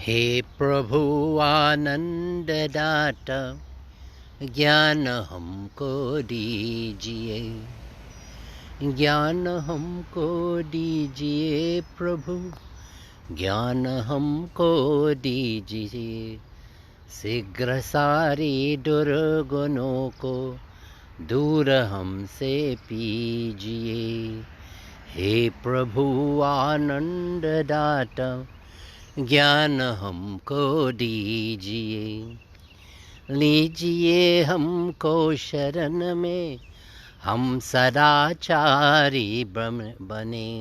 हे प्रभु आनंद दाता, ज्ञान हमको दीजिए, ज्ञान हमको दीजिए प्रभु, ज्ञान हमको दीजिए। शीघ्र सारी दुर्गुणों को दूर हमसे पीजिए। हे प्रभु आनंद दाता, ज्ञान हमको दीजिए। लीजिए हमको शरण में, हम सदाचारी बने।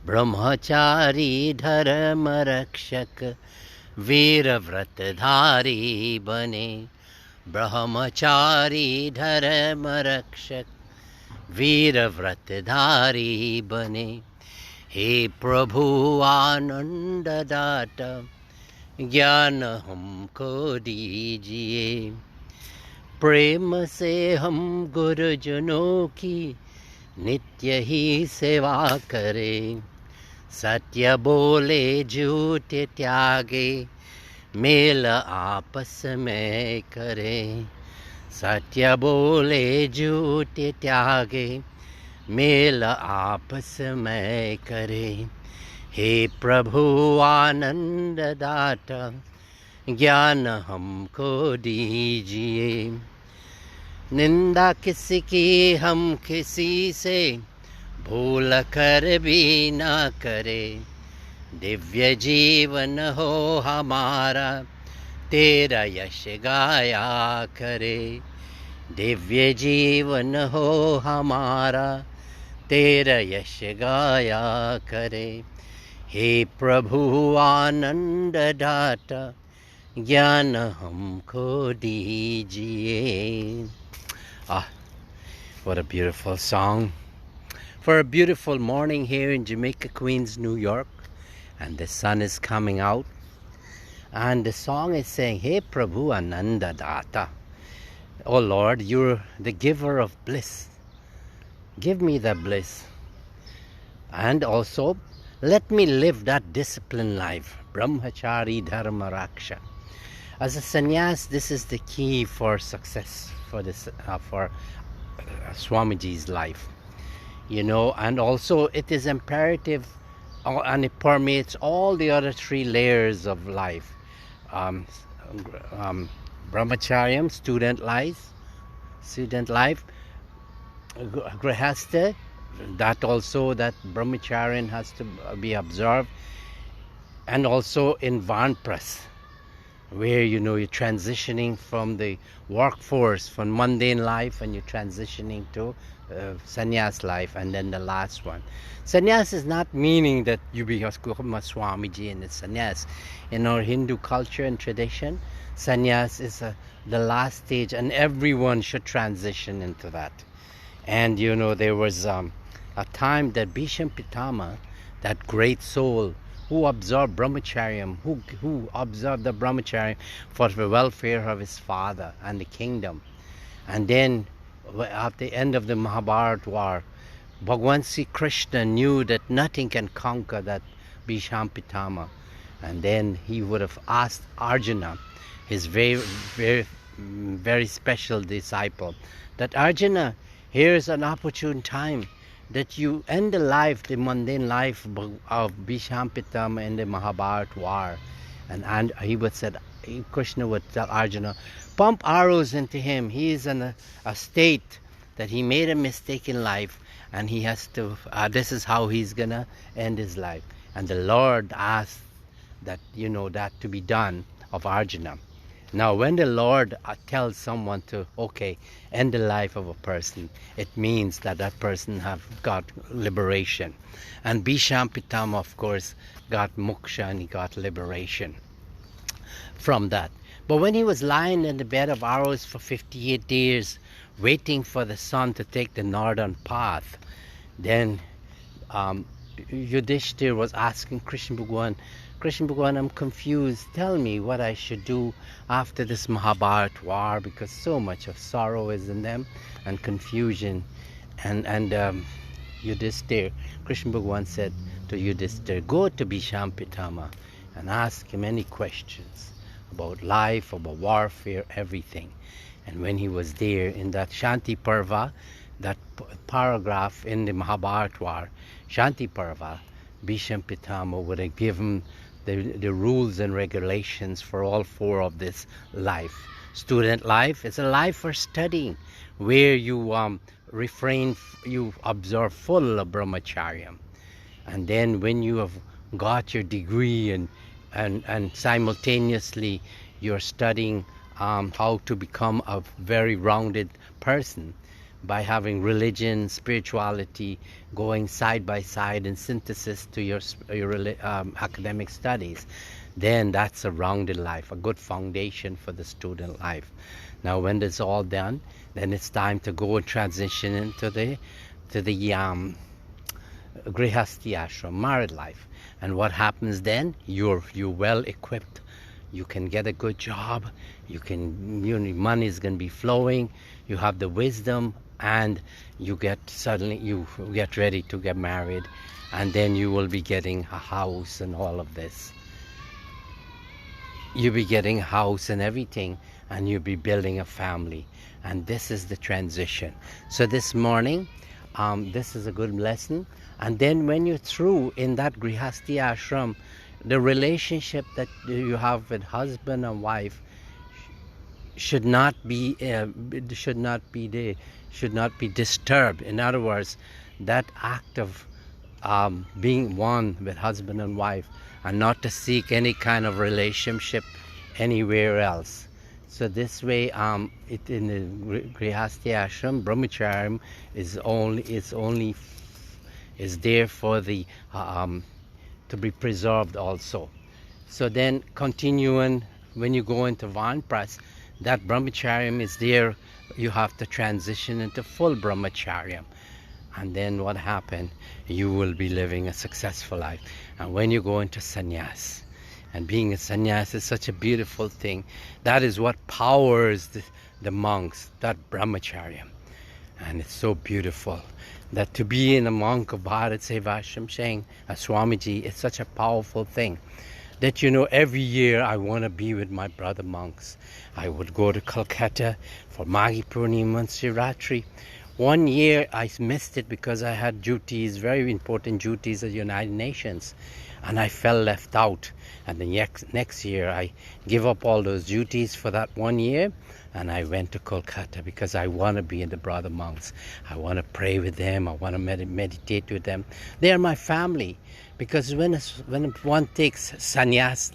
ब्रह्मचारी धर्म रक्षक, वीर व्रतधारी बने। ब्रह्मचारी धर्म रक्षक, वीर व्रतधारी बने। हे प्रभु आनंद दाता, ज्ञान हमको दीजिए। प्रेम से हम गुरुजनों की नित्य ही सेवा करें। सत्य बोले झूठ त्यागे, मेल आपस में करें। सत्य बोले झूठ त्यागे, मेल आपस में करें। हे प्रभु आनंद दाता, ज्ञान हमको दीजिए। निंदा किसी की हम किसी से भूल कर भी ना करें। दिव्य जीवन हो हमारा, तेरा यश गाया करे। दिव्य जीवन हो हमारा, तेरा यश गाया करे। हे प्रभु आनंद दाता, ज्ञान हमको दीजिए। What a beautiful song. For a beautiful morning here in Jamaica, Queens, New York, and the sun is coming out. And the song is saying, Hey Prabhu Ananda Data. Oh Lord, you're the giver of bliss. Give me the bliss. And also, let me live that disciplined life. Brahmachari Dharma Raksha. As a sannyas, this is the key for success for this for Swamiji's life. You know, and also it is imperative, and it permeates all the other three layers of life. Brahmacharyam, student life, grihastha, that also that brahmacharyan has to be observed, and also in vanpras, where you're transitioning from the workforce, from mundane life, and you're transitioning to sannyas life. And then the last one, sannyas is not meaning that you become a Swamiji and it's sannyas. In our Hindu culture and tradition, sannyas is the last stage, and everyone should transition into that. And there was a time that Bhisham Pitama, that great soul who observed brahmacharyam, who observed the brahmacharyam for the welfare of his father and the kingdom. And then at the end of the Mahabharata war, Bhagwan Sri Krishna knew that nothing can conquer that Bhisham Pitama. And then he would have asked Arjuna, his very, very, very special disciple, that Arjuna, here's an opportune time that you end the mundane life of Bhisham Pitama in the Mahabharata war. And he would say, Krishna would tell Arjuna, pump arrows into him. He is in a state that he made a mistake in life, and he has to, this is how he's gonna end his life. And the Lord asked that, that to be done of Arjuna. Now, when the Lord tells someone to, end the life of a person, it means that that person have got liberation. And Bhisham Pitama, of course, got moksha, and he got liberation from that. But when he was lying in the bed of arrows for 58 days, waiting for the sun to take the northern path, then Yudhishthir was asking Krishna Bhagwan, I'm confused. Tell me what I should do after this Mahabharata war, because so much of sorrow is in them and confusion. And Yudhishthir, Krishna Bhagwan said to Yudhishthir, go to Bhisham Pitama and ask him any questions about life, about warfare, everything. And when he was there in that Shanti Parva, that paragraph in the Mahabharata war, Shanti Parva, Bhisham Pitama would have given the rules and regulations for all four of this life. Student life is a life for studying, where you you observe full of brahmacharya. And then when you have got your degree and simultaneously you're studying how to become a very rounded person by having religion, spirituality going side by side in synthesis to your academic studies, then that's a rounded life, a good foundation for the student life. Now when it's all done, then it's time to go and transition into the Grihasti ashram, married life. And what happens then? You're well equipped. You can get a good job. Money is going to be flowing. You have the wisdom, and you get ready to get married, and then you will be getting a house and all of this. You'll be getting a house and everything, and you'll be building a family. And this is the transition. So this morning, this is a good lesson. And then when you're through in that Grihasti ashram, the relationship that you have with husband and wife should not be disturbed. In other words, that act of being one with husband and wife, and not to seek any kind of relationship anywhere else. So this way, in the Grihasti ashram, brahmacharya is there for the to be preserved also. So then continuing, when you go into Vanprastha, that brahmacharya is there. You have to transition into full brahmacharya. And then what happened? You will be living a successful life. And when you go into sannyas, and being a sannyas is such a beautiful thing. That is what powers the monks, that brahmacharya. And it's so beautiful that to be in a monk of BHARAT SEVASHRAM saying, Swamiji, it's such a powerful thing. That every year I want to be with my brother monks. I would go to Calcutta for Maghi Purnima and Shiratri. One year I missed it because I had duties, very important duties at the United Nations, and I felt left out. And the next year I give up all those duties for that 1 year, and I went to Kolkata because I want to be in the brother monks. I want to pray with them. I want to meditate with them. They are my family. Because when one takes sannyas,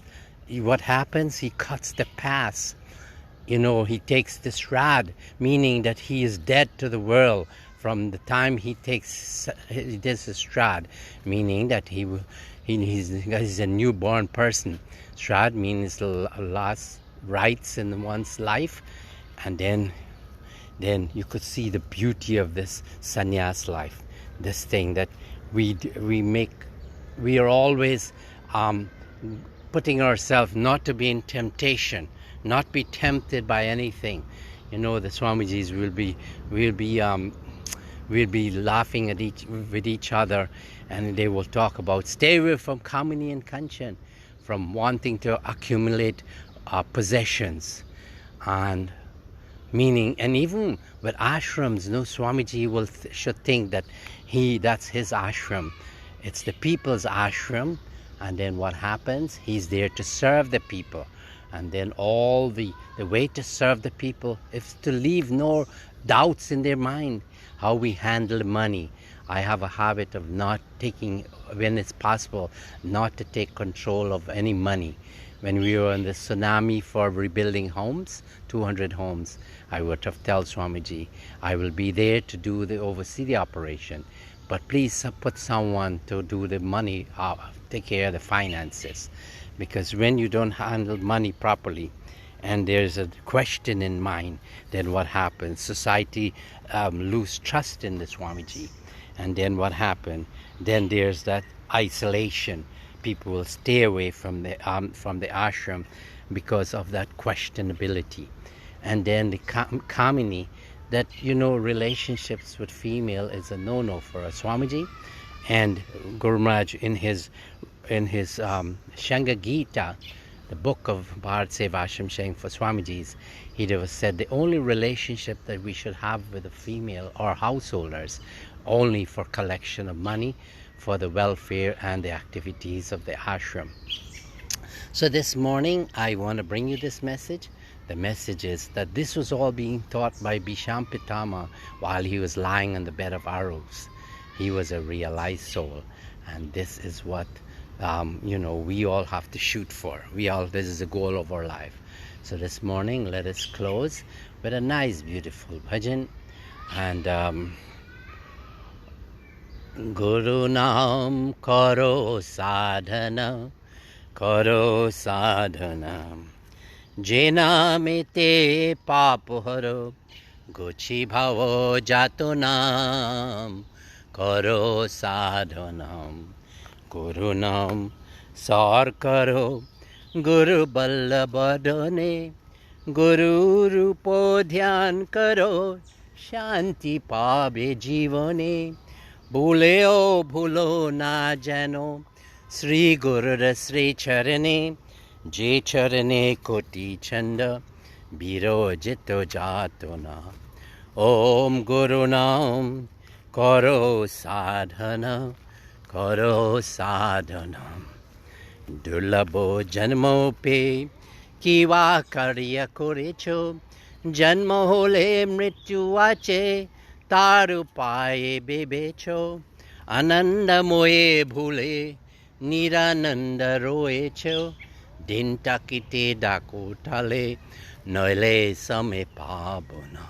what happens? He cuts the path. He takes the shrad, meaning that he is dead to the world from the time he does the shrad, meaning that he's a newborn person. Shrad means the last rites in one's life, and then you could see the beauty of this sannyas life, this thing that we are always putting ourselves not to be in temptation, not be tempted by anything. The Swamijis will be laughing with each other, and they will talk about stay away from Kamini and Kanchan, from wanting to accumulate possessions, and meaning, and even with ashrams, Swamiji should think that that's his ashram. It's the people's ashram, and then what happens? He's there to serve the people. And then all the way to serve the people is to leave no doubts in their mind how we handle money. I have a habit of not taking, when it's possible, not to take control of any money. When we were in the tsunami for rebuilding homes, 200 homes, I would have told Swamiji, I will be there to oversee the operation, but please put someone to do the money, take care of the finances. Because when you don't handle money properly, and there's a question in mind, then what happens? Society lose trust in the Swamiji. And then what happened? Then there's that isolation. People will stay away from the ashram because of that questionability. And then the Kamini, that relationships with female is a no-no for a Swamiji. And Guru Maharaj in in his Shanga Gita, the book of Bharat SEVASHRAM saying for Swamiji's, he said the only relationship that we should have with the female or householders only for collection of money for the welfare and the activities of the ashram. So this morning I want to bring you this message. The message is that this was all being taught by Bhisham Pitama while he was lying on the bed of arrows. He was a realized soul, and this is what we all have to shoot for. This is the goal of our life. So this morning, let us close with a nice, beautiful bhajan. And Guru Naam Karo Sadhana, Karo Sadhana, Jena Mete Papo Haro, Gochi Bhavo Jato Naam, Karo Sadhana, Guru Naam Sar Karo, Guru Ballabhadane, Guru Rupo Dhyan Karo, Shanti Pabe Jivane, Bhuleo Bhulo Na Jano, Sri Guru Sri Charane, Je Charane Koti Chanda, Biro Jito Jatona, Om Guru Naam Karo Sadhana, Karo Sadhana, Durlabho Janmo Pe, Kiva Karya Korecho, Janmo Hole Mrityu Ache, Taru Paye Bebecho, Ananda Moye Bhule, Nirananda Roecho, Dinta Kite Dakotale, Noile Same Pabona.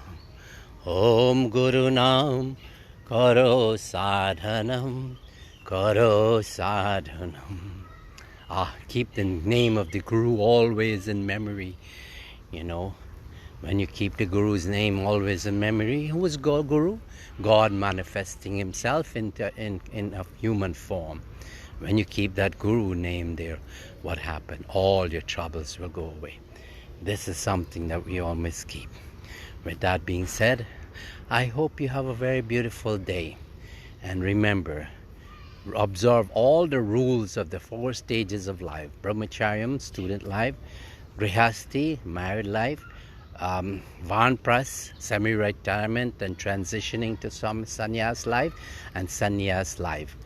Om Guru Naam Karo Sadhanam, Karo Sadhanam. Keep the name of the Guru always in memory. When you keep the Guru's name always in memory, who is God Guru? God manifesting himself in a human form. When you keep that Guru name there, what happened? All your troubles will go away. This is something that we all must keep. With that being said, I hope you have a very beautiful day. And remember, observe all the rules of the 4 stages of life: brahmacharyam, student life; grihasti, married life; vanpras, semi-retirement and transitioning to some sannyas life; and sannyas life.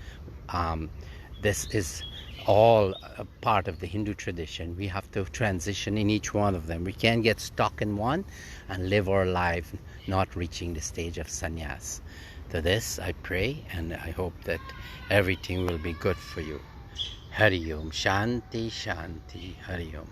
This is all a part of the Hindu tradition. We have to transition in each one of them. We can't get stuck in one and live our life not reaching the stage of sannyas. To this I pray, and I hope that everything will be good for you. Hari Om, Shanti, Shanti, Hari Om.